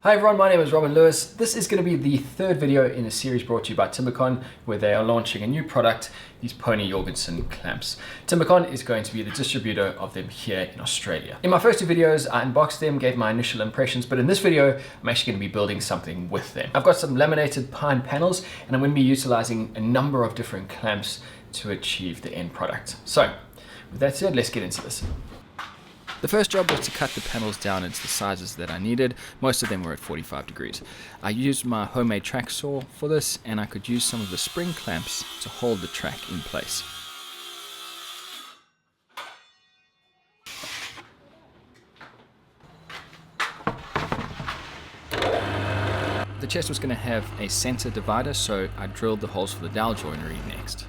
Hi everyone, my name is Robin Lewis. This is going to be the third video in a series brought to you by TimberCon, where they are launching a new product, these Pony Jorgensen clamps. TimberCon is going to be the distributor of them here in Australia. In my first two videos, I unboxed them, gave my initial impressions, but in this video, I'm actually going to be building something with them. I've got some laminated pine panels, and I'm going to be utilizing a number of different clamps to achieve the end product. So, with that said, let's get into this. The first job was to cut the panels down into the sizes that I needed. Most of them were at 45 degrees. I used my homemade track saw for this, and I could use some of the spring clamps to hold the track in place. The chest was going to have a center divider, so I drilled the holes for the dowel joinery next.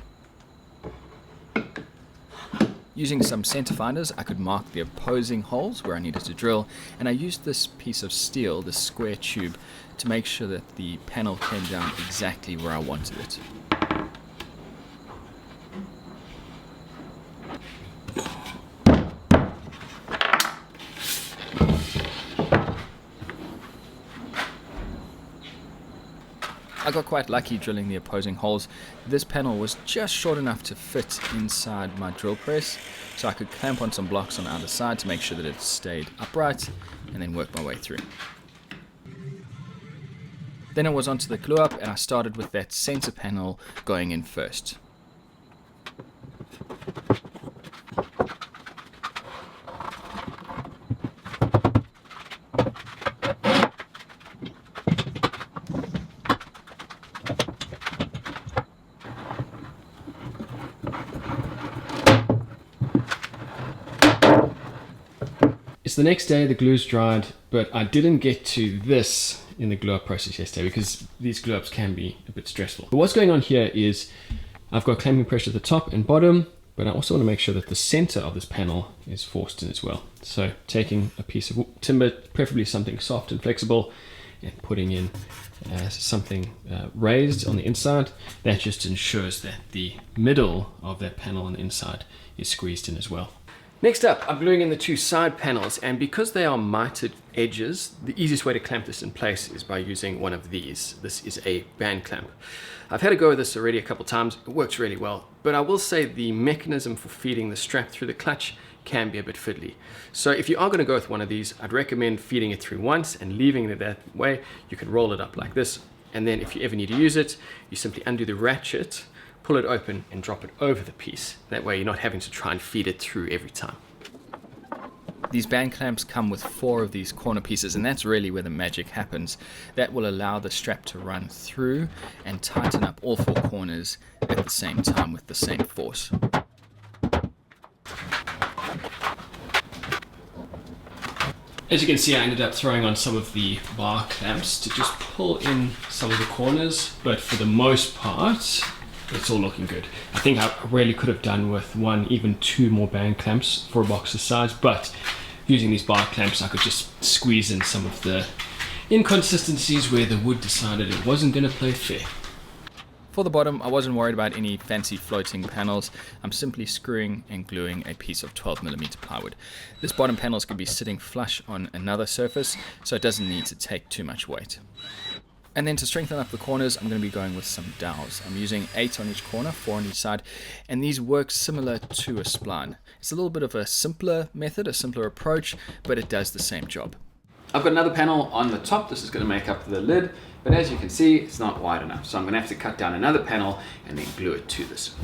Using some center finders, I could mark the opposing holes where I needed to drill, and I used this piece of steel, this square tube, to make sure that the panel came down exactly where I wanted it. I got quite lucky drilling the opposing holes. This panel was just short enough to fit inside my drill press, so I could clamp on some blocks on either side to make sure that it stayed upright, and then work my way through. Then it was onto the glue up, and I started with that center panel going in first. It's the next day, the glue's dried, but I didn't get to this in the glue up process yesterday because these glue ups can be a bit stressful. But what's going on here is I've got clamping pressure at the top and bottom, but I also want to make sure that the center of this panel is forced in as well. So taking a piece of timber, preferably something soft and flexible, and putting in something raised on the inside, that just ensures that the middle of that panel on the inside is squeezed in as well. Next up, I'm gluing in the two side panels, and because they are mitered edges, the easiest way to clamp this in place is by using one of these. This is a band clamp. I've had a go with this already a couple times. It works really well, but I will say the mechanism for feeding the strap through the clutch can be a bit fiddly. So if you are going to go with one of these, I'd recommend feeding it through once and leaving it that way. You can roll it up like this, and then if you ever need to use it, you simply undo the ratchet, pull it open and drop it over the piece. That way you're not having to try and feed it through every time. These band clamps come with 4 of these corner pieces, and that's really where the magic happens. That will allow the strap to run through and tighten up all 4 corners at the same time with the same force. As you can see, I ended up throwing on some of the bar clamps to just pull in some of the corners, but for the most part, it's all looking good. I think I really could have done with 1, even 2 more band clamps for a box this size, but using these bar clamps, I could just squeeze in some of the inconsistencies where the wood decided it wasn't going to play fair. For the bottom, I wasn't worried about any fancy floating panels. I'm simply screwing and gluing a piece of 12mm plywood. This bottom panel is going to be sitting flush on another surface, so it doesn't need to take too much weight. And then to strengthen up the corners, I'm going to be going with some dowels. I'm using 8 on each corner, 4 on each side, and these work similar to a spline. It's a little bit of a simpler method, a simpler approach, but it does the same job. I've got another panel on the top. This is going to make up the lid, but as you can see, it's not wide enough. So I'm going to have to cut down another panel and then glue it to this.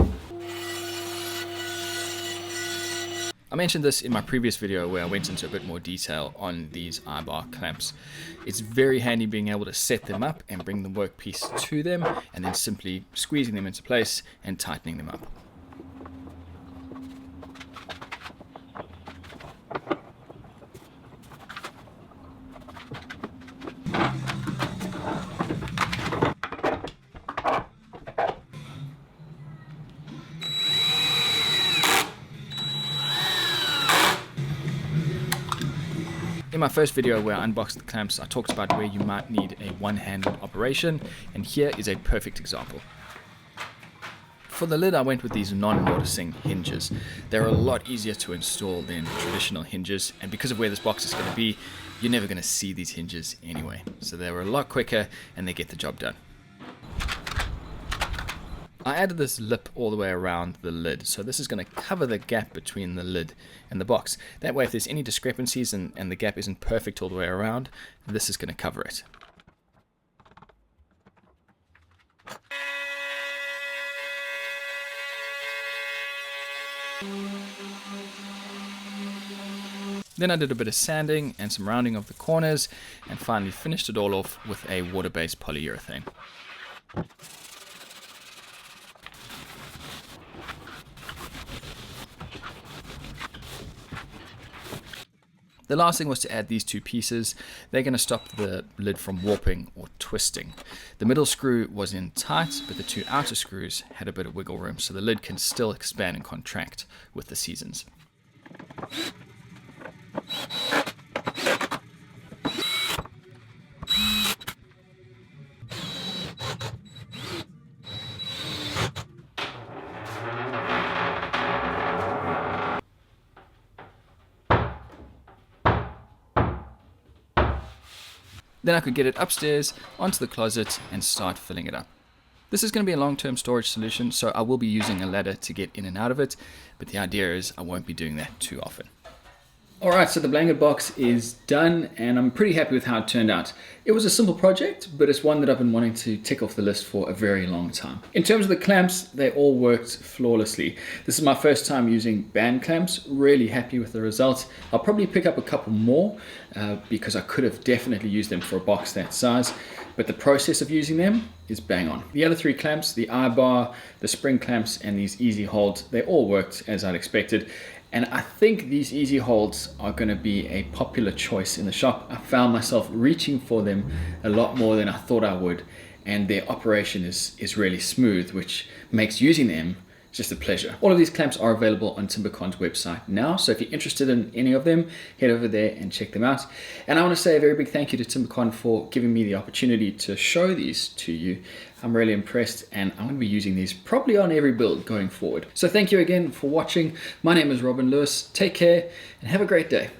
I mentioned this in my previous video where I went into a bit more detail on these eye-bar clamps. It's very handy being able to set them up and bring the workpiece to them, and then simply squeezing them into place and tightening them up. In my first video where I unboxed the clamps, I talked about where you might need a one-handed operation, and here is a perfect example. For the lid, I went with these non-mortising hinges. They're a lot easier to install than traditional hinges, and because of where this box is going to be, you're never going to see these hinges anyway. So they were a lot quicker and they get the job done. I added this lip all the way around the lid, so this is going to cover the gap between the lid and the box. That way, if there's any discrepancies and the gap isn't perfect all the way around, this is going to cover it. Then I did a bit of sanding and some rounding of the corners, and finally finished it all off with a water-based polyurethane. The last thing was to add these two pieces. They're going to stop the lid from warping or twisting. The middle screw was in tight, but the two outer screws had a bit of wiggle room, so the lid can still expand and contract with the seasons. Then I could get it upstairs onto the closet and start filling it up. This is going to be a long-term storage solution, so I will be using a ladder to get in and out of it, but the idea is I won't be doing that too often. Alright, so the blanket box is done and I'm pretty happy with how it turned out. It was a simple project, but it's one that I've been wanting to tick off the list for a very long time. In terms of the clamps, they all worked flawlessly. This is my first time using band clamps, really happy with the result. I'll probably pick up a couple more because I could have definitely used them for a box that size, but the process of using them is bang on. The other three clamps, the I-bar, the spring clamps, and these easy holds, they all worked as I'd expected. And I think these easy holds are going to be a popular choice in the shop. I found myself reaching for them a lot more than I thought I would, and their operation is really smooth, which makes using them just a pleasure. All of these clamps are available on TimberCon's website now, so if you're interested in any of them, head over there and check them out. And I want to say a very big thank you to TimberCon for giving me the opportunity to show these to you. I'm really impressed, and I'm going to be using these probably on every build going forward. So thank you again for watching. My name is Robin Lewis. Take care and have a great day.